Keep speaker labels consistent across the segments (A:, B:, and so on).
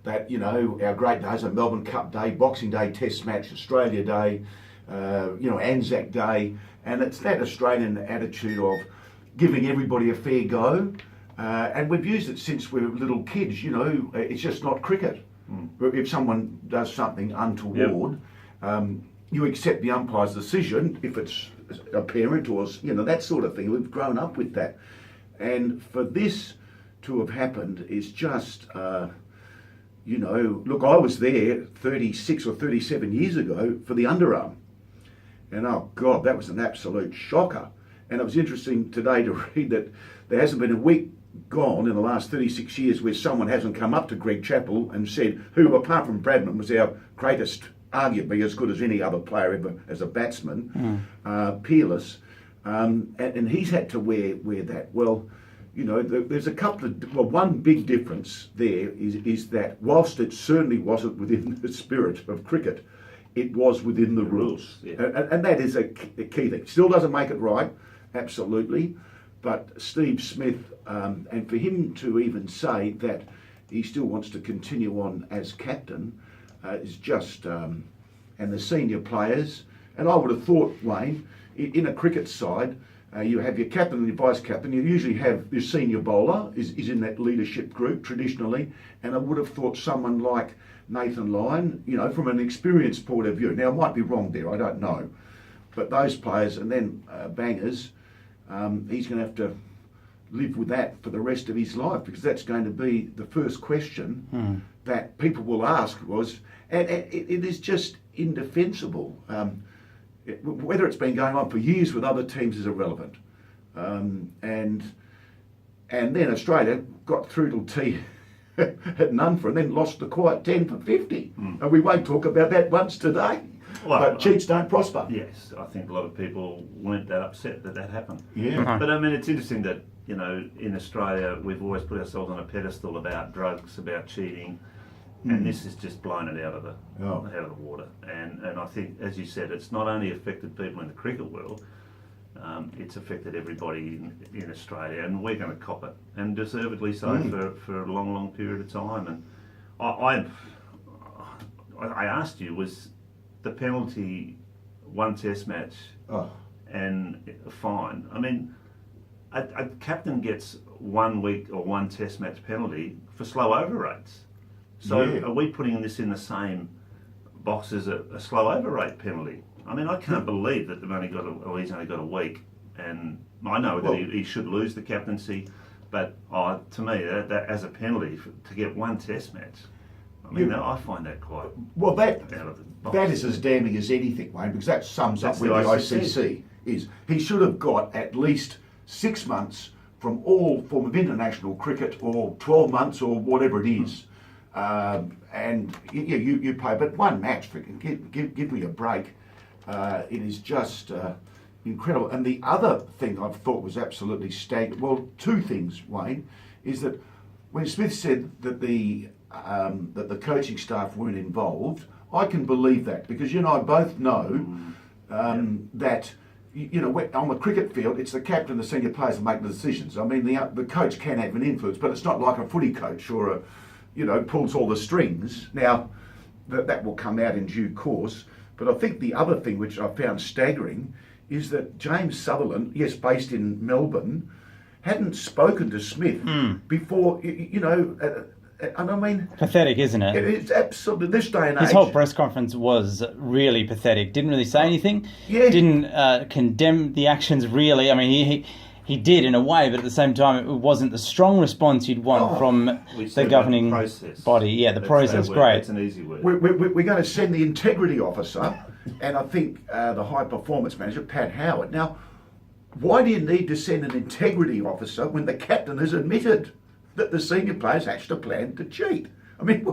A: that, our great days are Melbourne Cup Day, Boxing Day Test Match, Australia Day, Anzac Day, and it's that Australian attitude of giving everybody a fair go. And we've used it since we were little kids, it's just not cricket. If someone does something untoward, you accept the umpire's decision if it's a parent or, that sort of thing. We've grown up with that. And for this to have happened is just, look, I was there 36 or 37 years ago for the underarm. And oh God, that was an absolute shocker. And it was interesting today to read that there hasn't been a week gone in the last 36 years where someone hasn't come up to Greg Chappell and said, who apart from Bradman was our greatest, arguably as good as any other player ever as a batsman, peerless, and he's had to wear that. Well, there's a couple of, one big difference there is that whilst it certainly wasn't within the spirit of cricket, it was within the rules. Yeah. And that is a key thing. Still doesn't make it right, absolutely, but Steve Smith, and for him to even say that he still wants to continue on as captain is just, and the senior players, and I would have thought, Wayne, in a cricket side, you have your captain and your vice captain. You usually have your senior bowler is in that leadership group traditionally, and I would have thought someone like Nathan Lyon, from an experience point of view. Now, I might be wrong there, I don't know, but those players, and then Bangers, he's going to have to live with that for the rest of his life, because that's going to be the first question that people will ask was, and it is just indefensible. Whether it's been going on for years with other teams is irrelevant. And then Australia got through till T at none for, and then lost the quiet 10 for 50. And we won't talk about that once today. Well, but cheats don't prosper.
B: Yes, I think a lot of people weren't that upset that happened.
A: Yeah.
B: But I mean, it's interesting that, in Australia, we've always put ourselves on a pedestal about drugs, about cheating. And this has just blown it out of the water. And I think, as you said, it's not only affected people in the cricket world, it's affected everybody in Australia, and we're going to cop it, and deservedly so for a long, long period of time. And I asked you, was the penalty one test match and a fine? I mean, a captain gets 1 week or one test match penalty for slow over rates. So are we putting this in the same box as a slow over rate penalty? I mean, I can't believe that he's only got a week, and I know that he should lose the captaincy, but to me, that as a penalty to get one test match, I mean, I find that quite out of the box.
A: That is as damning as anything, Wayne, because that sums up where the ICC is. He should have got at least 6 months from all form of international cricket, or 12 months, or whatever it is. And you pay, but one match, give me a break. It is just incredible. And the other thing I've thought was absolutely staggering, well, two things, Wayne, is that when Smith said that the coaching staff weren't involved, I can believe that, because you and I both know that on the cricket field, it's the captain, the senior players that make the decisions. I mean, the coach can have an influence, but it's not like a footy coach or pulls all the strings. Now, that will come out in due course. But I think the other thing which I found staggering is that James Sutherland, yes, based in Melbourne, hadn't spoken to Smith before, and I mean...
C: Pathetic, isn't it?
A: It's absolutely, this day and age...
C: His whole press conference was really pathetic. Didn't really say anything.
A: Yeah.
C: Didn't condemn the actions, really. I mean, he did in a way, but at the same time, it wasn't the strong response you'd want from the governing body. Yeah, the process, great.
B: It's an easy word.
A: We're going to send the integrity officer, and I think the high performance manager, Pat Howard. Now, why do you need to send an integrity officer when the captain has admitted that the senior players hatched a plan to cheat? I mean,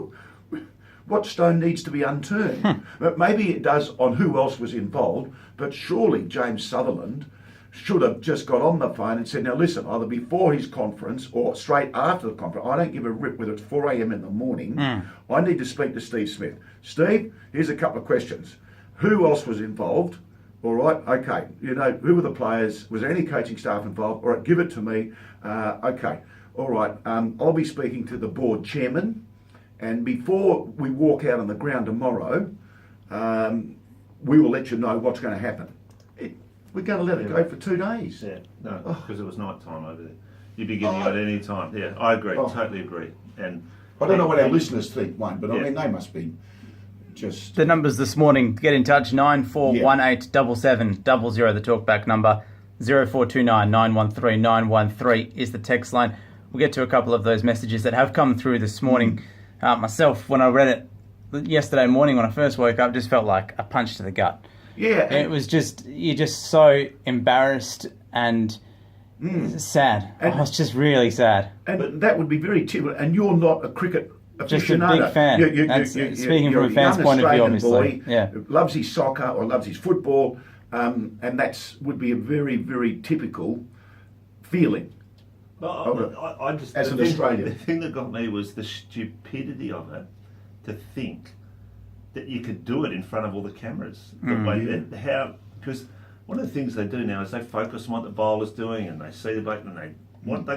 A: what stone needs to be unturned? Maybe it does on who else was involved, but surely James Sutherland should have just got on the phone and said, now listen, either before his conference or straight after the conference, I don't give a rip whether it's 4 a.m. in the morning, I need to speak to Steve Smith. Steve, here's a couple of questions. Who else was involved? All right, okay. Who were the players? Was there any coaching staff involved? All right, give it to me. Okay, all right. I'll be speaking to the board chairman And before we walk out on the ground tomorrow, we will let you know what's going to happen. We're going to let it go for 2 days.
B: Yeah, no, because it was night time over there. You'd be getting at any time. Yeah, I agree, totally agree. And
A: I don't know what our listeners think, Wayne, but I mean, they must be just...
C: The numbers this morning, get in touch, 94187700, the talkback number, 0429 913 913 is the text line. We'll get to a couple of those messages that have come through this morning. Myself, when I read it yesterday morning when I first woke up, just felt like a punch to the gut.
A: Yeah.
C: It was just, you're just so embarrassed and sad. It's just really sad.
A: And that would be very typical. And you're not a cricket aficionado.
C: Just a big fan. Speaking from a fan's point of view, obviously.
A: Boy, loves his soccer or loves his football, and that would be a very, very typical feeling.
B: Well, I just,
A: as an Australian.
B: The thing that got me was the stupidity of it, to think that you could do it in front of all the cameras. Because one of the things they do now is they focus on what the bowler's doing, and they see the bloke, and they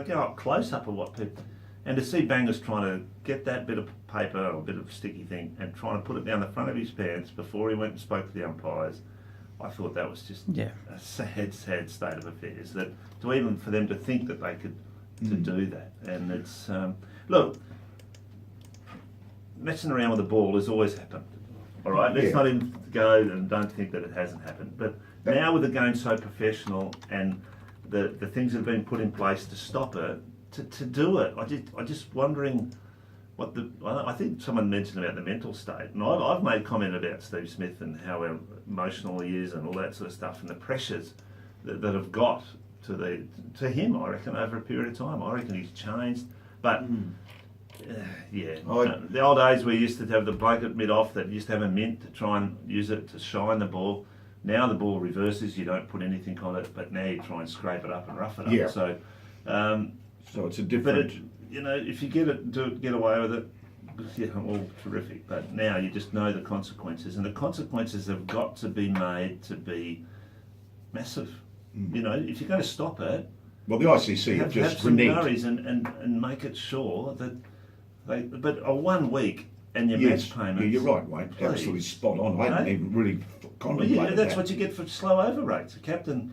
B: go up close up of what people. And to see Bangers trying to get that bit of paper or a bit of sticky thing and trying to put it down the front of his pants before he went and spoke to the umpires, I thought that was just a sad state of affairs. That even for them to think that they could to do that, and it's look, messing around with the ball has always happened. All right, let's not even go and don't think that it hasn't happened. But now with the game so professional and the things that have been put in place to stop it, to do it, I just wondering what I think someone mentioned about the mental state, and I've made comment about Steve Smith and how emotional he is and all that sort of stuff, and the pressures that have got to him, I reckon, over a period of time. I reckon he's changed, but. The old days we used to have the bloke at mid-off that used to have a mint to try and use it to shine the ball. Now the ball reverses, you don't put anything on it, but now you try and scrape it up and rough it up.
A: Yeah.
B: So
A: it's a different...
B: But if you get away with it, all terrific. But now you just know the consequences, and the consequences have got to be made to be massive. If you're going to stop it,
A: well, the ICC have just
B: reneged and make it sure that but a 1 week and your match payments. Yeah,
A: you're right, Wayne. Absolutely spot on. I hadn't even really contemplated
B: that's what you get for slow over rates. A captain,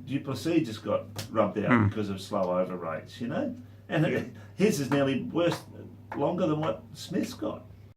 B: Duplessis just got rubbed out because of slow over rates, and his is nearly longer than what Smith's got.